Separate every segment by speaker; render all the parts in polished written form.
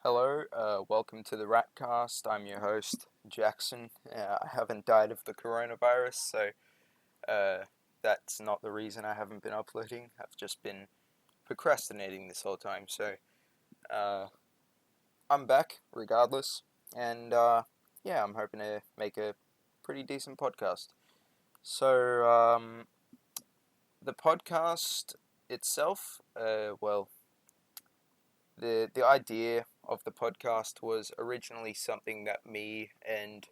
Speaker 1: Hello, welcome to the RatCast. I'm your host, Jackson. I haven't died of the coronavirus, so that's not the reason I haven't been uploading. I've just been procrastinating this whole time, so uh, I'm back regardless, and yeah, I'm hoping to make a pretty decent podcast. So, the podcast itself, the idea of the podcast was originally something that me and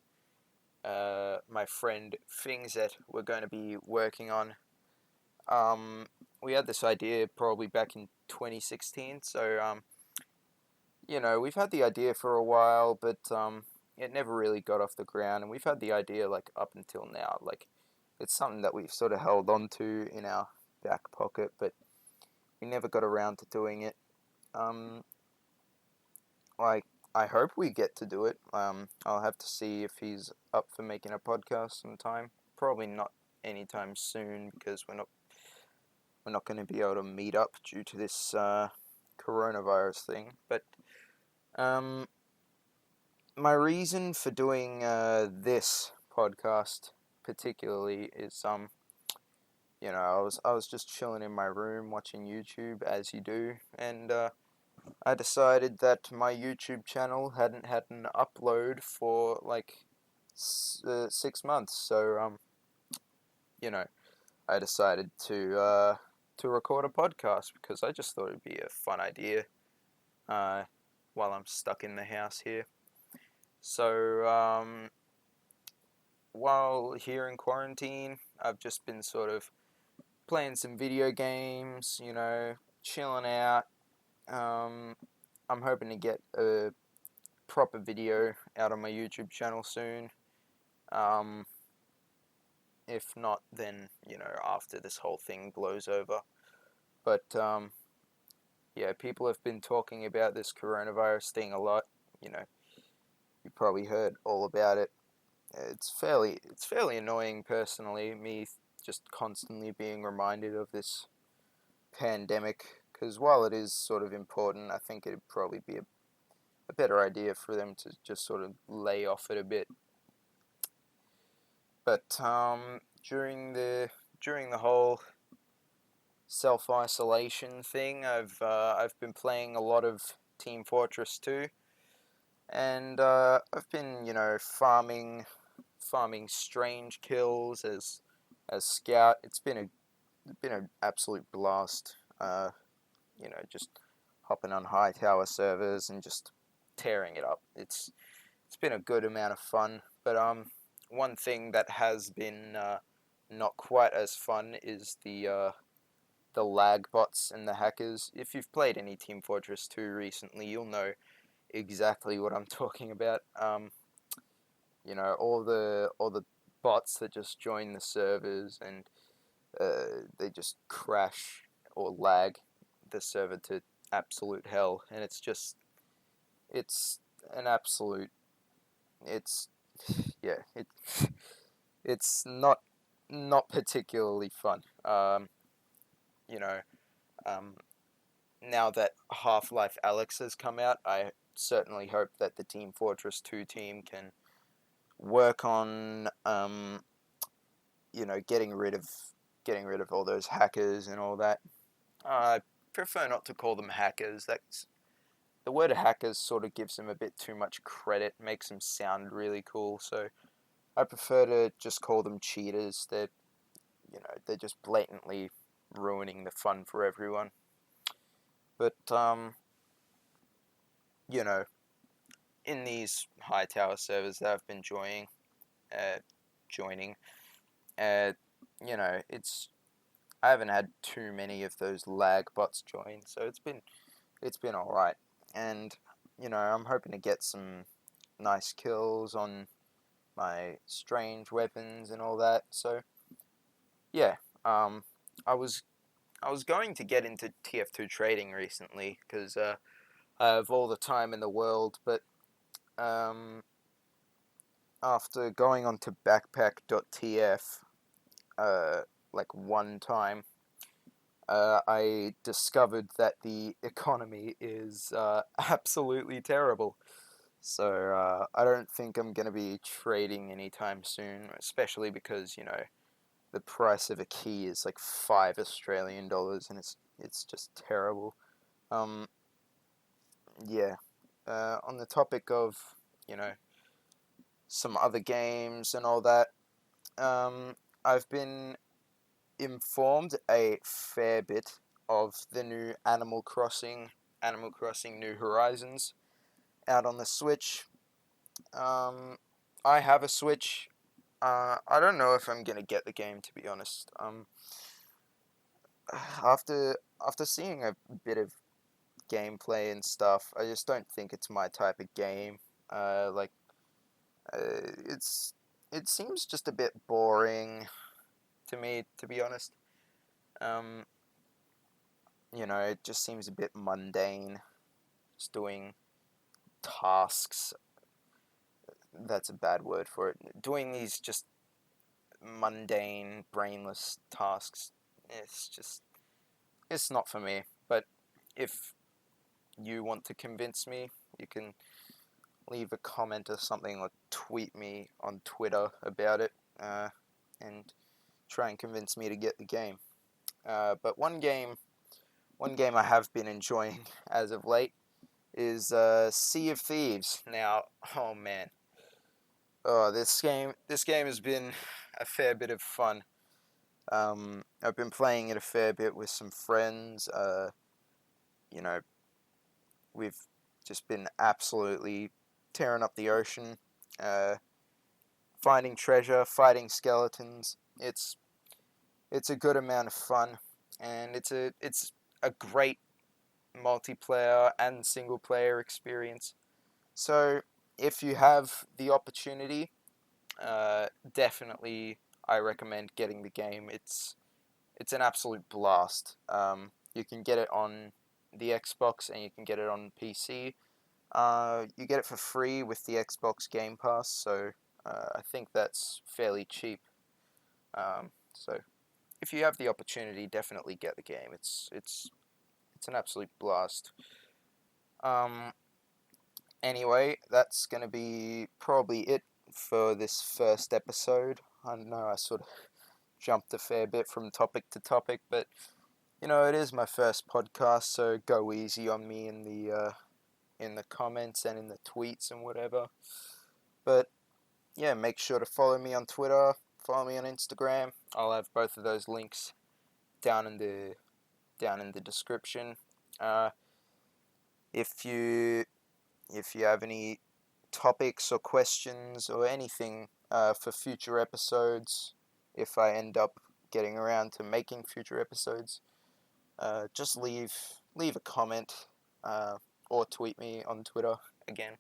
Speaker 1: my friend Fingset were going to be working on. We had this idea probably back in 2016, so we've had the idea for a while, but it never really got off the ground, and we've had the idea like up until now. Like, it's something that we've sort of held on to in our back pocket, but we never got around to doing it. Um, like I hope we get to do it. I'll have to see if he's up for making a podcast sometime. Probably not anytime soon because we're not going to be able to meet up due to this coronavirus thing. But um, my reason for doing this podcast particularly is I was just chilling in my room watching YouTube as you do, and I decided that my YouTube channel hadn't had an upload for like 6 months. So I decided to record a podcast because I just thought it'd be a fun idea uh, while I'm stuck in the house here. So while here in quarantine, I've just been sort of playing some video games, chilling out. I'm hoping to get a proper video out on my YouTube channel soon. Um, if not, then, after this whole thing blows over. But, yeah, people have been talking about this coronavirus thing a lot. You probably heard all about it. It's fairly annoying personally, me just constantly being reminded of this pandemic. Because while it is sort of important, I think it'd probably be a better idea for them to just sort of lay off it a bit. But during the whole self isolation thing, I've been playing a lot of Team Fortress 2, and I've been farming strange kills as scout. It's been an absolute blast. Just hopping on high tower servers and just tearing it up. It's been a good amount of fun, but one thing that has been not quite as fun is the lag bots and the hackers. If you've played any Team Fortress 2 recently, you'll know exactly what I'm talking about. All the bots that just join the servers and they just crash or lag the server to absolute hell, and it's an absolute it's yeah it's not particularly fun. You know, um, Now that Half-Life Alyx has come out, I certainly hope that the Team Fortress 2 team can work on getting rid of all those hackers and all that. I prefer not to call them hackers. That's the word hackers sort of gives them a bit too much credit, makes them sound really cool. So I prefer to just call them cheaters. They're just blatantly ruining the fun for everyone. But you know, in these high tower servers that I've been joining, uh, it's I haven't had too many of those lag bots join, so it's been all right. And I'm hoping to get some nice kills on my strange weapons and all that. So yeah, I was I was going to get into TF2 trading recently because I have all the time in the world, but um, after going on to backpack.tf like one time, I discovered that the economy is absolutely terrible. So I don't think I'm going to be trading anytime soon, especially because, the price of a key is like $5 Australian, and it's just terrible. Um, yeah. On the topic of, you know, some other games and all that, I've been informed a fair bit of the new Animal Crossing New Horizons out on the Switch. I have a Switch. I don't know if I'm gonna get the game, to be honest. After seeing a bit of gameplay and stuff, I just don't think it's my type of game. Like, it's it seems just a bit boring to me, to be honest. Um, it just seems a bit mundane, just doing tasks. That's a bad word for it. Doing these just mundane, brainless tasks. It's not for me. But if you want to convince me, you can leave a comment or something, or tweet me on Twitter about it, and try and convince me to get the game. But one game I have been enjoying as of late is Sea of Thieves. Now, oh man, this game has been a fair bit of fun. I've been playing it a fair bit with some friends. You know, we've just been absolutely tearing up the ocean, uh, finding treasure, fighting skeletons. It's a good amount of fun, and it's a great multiplayer and single player experience. So if you have the opportunity, definitely I recommend getting the game. It's an absolute blast. You can get it on the Xbox and you can get it on PC. You get it for free with the Xbox Game Pass, so I think that's fairly cheap. So if you have the opportunity, definitely get the game. It's an absolute blast. Um, anyway, that's gonna be probably it for this first episode. I know I sort of jumped a fair bit from topic to topic, but it is my first podcast, so go easy on me in the comments and in the tweets and whatever. But yeah, make sure to follow me on Twitter, follow me on Instagram. I'll have both of those links down in the description. Uh, if you have any topics or questions or anything for future episodes, if I end up getting around to making future episodes, just leave a comment or tweet me on Twitter again.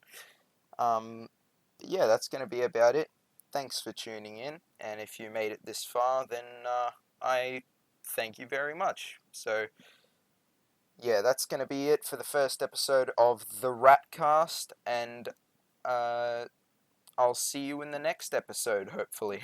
Speaker 1: Yeah, that's going to be about it. Thanks for tuning in, and if you made it this far, then I thank you very much. So yeah, that's going to be it for the first episode of the RatCast, and I'll see you in the next episode, hopefully.